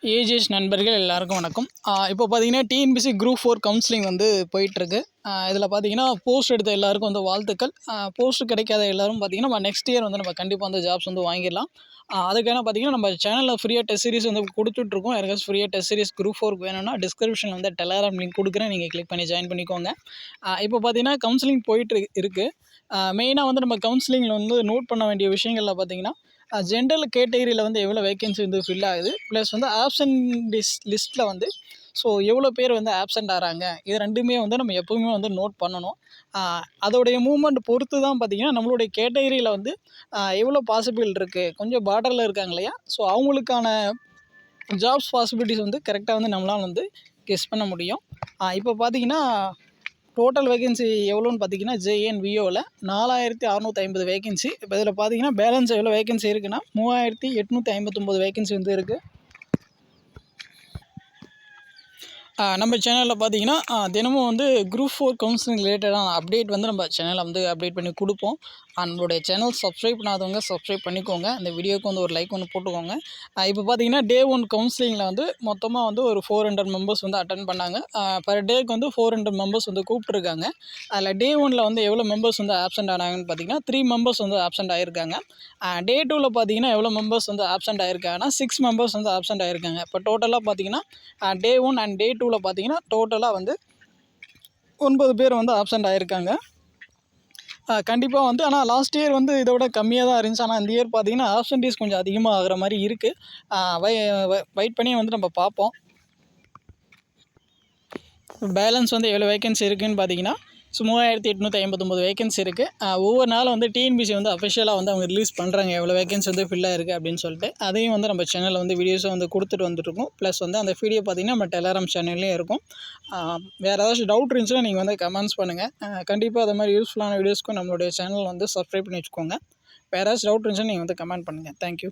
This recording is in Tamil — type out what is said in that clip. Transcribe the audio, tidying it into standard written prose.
ஏஜிஎஸ் நண்பர்கள் எல்லாருக்கும் வணக்கம். இப்போ பார்த்தீங்கன்னா டிஎன்பிஎஸ்சி குரூப் 4 கவுன்சிலிங் வந்து போயிட்டுருக்கு. இதில் பார்த்தீங்கன்னா போஸ்ட் எடுத்த எல்லாருக்கும் வந்து வாழ்த்துக்கள். போஸ்ட் கிடைக்காத எல்லாரும் பார்த்தீங்கன்னா நம்ம நெக்ஸ்ட் இயர் வந்து நம்ம கண்டிப்பாக வந்து ஜாப்ஸ் வந்து வாங்கிடலாம். அதுக்கான பார்த்தீங்கன்னா நம்ம சேனலில் ஃப்ரீயாக டெஸ்ட் சீரிஸ் வந்து கொடுத்துட்ருக்கோம். யாருக்காச்சும் ஃப்ரீயாக டெஸ்ட் சீரிஸ் குரூப் 4 வேணும்னா டிஸ்கிரிப்ஷனில் வந்து டெலகிராம் லிங்க் கொடுக்குறேன், நீங்கள் கிளிக் பண்ணி ஜாயின் பண்ணிக்கோங்க. இப்போ பார்த்தீங்கன்னா கவுன்சிலிங் போயிட்டு இருக்குது. மெயினாக வந்து நம்ம கவுன்சிலிங்கில் வந்து நோட் பண்ண வேண்டிய விஷயங்களில் பார்த்தீங்கன்னா ஜென்ரல் கேட்டகரியில் வந்து எவ்வளோ வேகன்சி வந்து ஃபில் ஆகுது, ப்ளஸ் வந்து ஆப்சன்ட் லிஸ்ட்டில் வந்து ஸோ எவ்வளோ பேர் வந்து ஆப்சென்ட் ஆகிறாங்க, இது ரெண்டுமே வந்து நம்ம எப்போவுமே வந்து நோட் பண்ணணும். அதோடைய மூவ்மெண்ட் பொறுத்து தான் பார்த்திங்கன்னா நம்மளுடைய கேட்டகரியில் வந்து எவ்வளோ பாசிபிள் இருக்குது, கொஞ்சம் பார்டரில் இருக்காங்க இல்லையா, ஸோ அவங்களுக்கான ஜாப்ஸ் பாசிபிலிட்டிஸ் வந்து கரெக்டாக வந்து நம்மளால் வந்து கெஸ் பண்ண முடியும். இப்போ பார்த்திங்கன்னா டோட்டல் வேகன்சி எவ்வளோன்னு பார்த்தீங்கன்னா ஜேஎன்விஓவில் 4650 வேகன்சி. இப்போ இதில் பார்த்தீங்கன்னா பேலன்ஸ் எவ்வளோ வேகன்சி இருக்குன்னா 3859 வேகன்சி வந்து இருக்குது. நம்ம சேனலில் பார்த்தீங்கன்னா தினமும் வந்து குரூப் 4 கவுன்சிலிங் ரிலேட்டடான அப்டேட் வந்து நம்ம சேனலில் வந்து அப்டேட் பண்ணி கொடுப்போம். நம்மளுடைய சேனல் சப்ஸ்கிரைப் பண்ணாதவங்க சப்ஸ்கிரைப் பண்ணிக்கோங்க. இந்த வீடியோக்கு வந்து ஒரு லைக் ஒன்று போட்டுக்கோங்க. இப்போ பார்த்தீங்கன்னா டே 1 கவுன்சிலிங்கில் வந்து மொத்தமாக வந்து ஒரு 400 மெம்பர்ஸ் வந்து அட்டன் பண்ணாங்க. பர் டேக்கு வந்து 400 மெம்பர்ஸ் வந்து கூப்பிட்ருக்காங்க. அதில் டே 1ல் வந்து எவ்வளோ மெம்பர்ஸ் வந்து ஆப்சென்ட் ஆனாங்கன்னு பார்த்தீங்கன்னா 3 மெம்பர்ஸ் வந்து ஆப்சென்ட் ஆகியிருக்காங்க. டே 2ல் பார்த்தீங்கன்னா எவ்வளோ மெம்பர்ஸ் வந்து ஆப்சென்ட் ஆகியிருக்காங்கன்னா 6 மெம்பர்ஸ் வந்து ஆப்சென்ட் ஆகியிருக்காங்க. இப்போ டோட்டலாக பார்த்தீங்கன்னா டே 1 அண்ட் டே 2ல் பார்த்தீங்கன்னா டோட்டலாக வந்து 9 பேர் வந்து ஆப்சென்ட் ஆகியிருக்காங்க. கண்டிப்பாக வந்து ஆனால் லாஸ்ட் இயர் வந்து இதை விட கம்மியாக தான் இருந்துச்சு. ஆனால் இந்த இயர் பார்த்தீங்கன்னா ஆப்சென்டீஸ் கொஞ்சம் அதிகமாக ஆகிற மாதிரி இருக்குது. வெயிட் பண்ணி வந்து நம்ம பார்ப்போம். பேலன்ஸ் வந்து எவ்வளோ வேகன்சி இருக்குதுன்னு பார்த்தீங்கன்னா 3859 வேகன்சி இருக்குது. ஒவ்வொரு நாளும் வந்து டிஎன்பிஎஸ்சி வந்து அஃபிஷியலாக வந்து அவங்க ரிலீஸ் பண்ணுறாங்க எவ்வளோ வேகன்சி வந்து ஃபில்லாக இருக்குது அப்படின்னு சொல்லிட்டு. அதையும் வந்து நம்ம சேனலில் வந்து வீடியோஸை வந்து கொடுத்துட்டு வந்துட்டுருக்கோம். ப்ளஸ் வந்து அந்த வீடியோ பார்த்திங்கன்னா நம்ம டெலகிராம் சேனல்லையும் இருக்கும். வேறு ஏதாச்சும் டவுட் இருந்துச்சுன்னா நீங்கள் வந்து கமெண்ட்ஸ் பண்ணுங்கள். கண்டிப்பாக அது மாதிரி யூஸ்ஃபுல்லான வீடியோஸ்க்கும் நம்மளுடைய சேனல் வந்து சப்ஸ்கிரைப் பண்ணி வச்சுக்கோங்க. வேறு ஏதாச்சும் டவுட் இருந்துச்சுன்னா நீங்கள் வந்து கமெண்ட் பண்ணுங்கள். தேங்க்யூ.